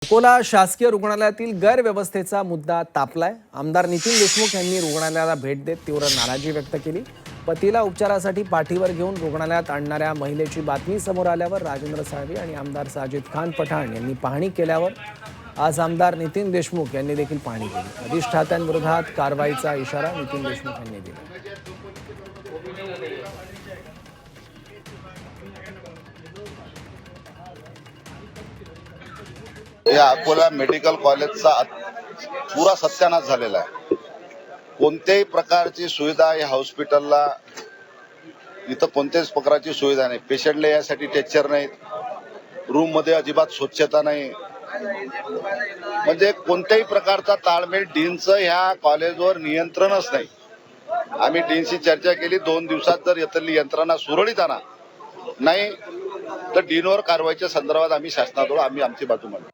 अकोला शासकीय रुग्णालयातील गैरव्यवस्थेचा मुद्दा तापलाय। आमदार नितीन देशमुख यांनी रुग्णालयाला भेट देत तीव्र नाराजी व्यक्त केली। पतीला उपचारासाठी पाठीवर घेऊन रुग्णालयात आणणाऱ्या महिलेची बातमी समोर आल्यावर राजेंद्र साळवी आणि आमदार साजिद खान पठाण यांनी पाहणी केल्यावर आज आमदार नितीन देशमुख यांनी देखील पाहणी केली। अधिष्ठात्यांविरोधात कारवाईचा इशारा नितीन देशमुख यांनी दिला। या अकोला मेडिकल कॉलेजचा पुरा सत्यानाश झालेला आहे। कोणत्याही प्रकारची सुविधा या हॉस्पिटलला इथं कोणत्याच प्रकारची सुविधा नाही। पेशंटला यासाठी टेक्चर नाही, रूम मध्ये अजिबात स्वच्छता नाही, म्हणजे कोणत्याही प्रकारचा ताळमेळ डीनचं ह्या कॉलेजवर नियंत्रणच नाही। आम्ही डीनशी चर्चा केली, 2 दिवसात जर इथली यंत्रणा सुरळीत आणा नाही तर डीनवर कारवाईच्या संदर्भात आम्ही शासनाकडे आमची बाजू मांडू।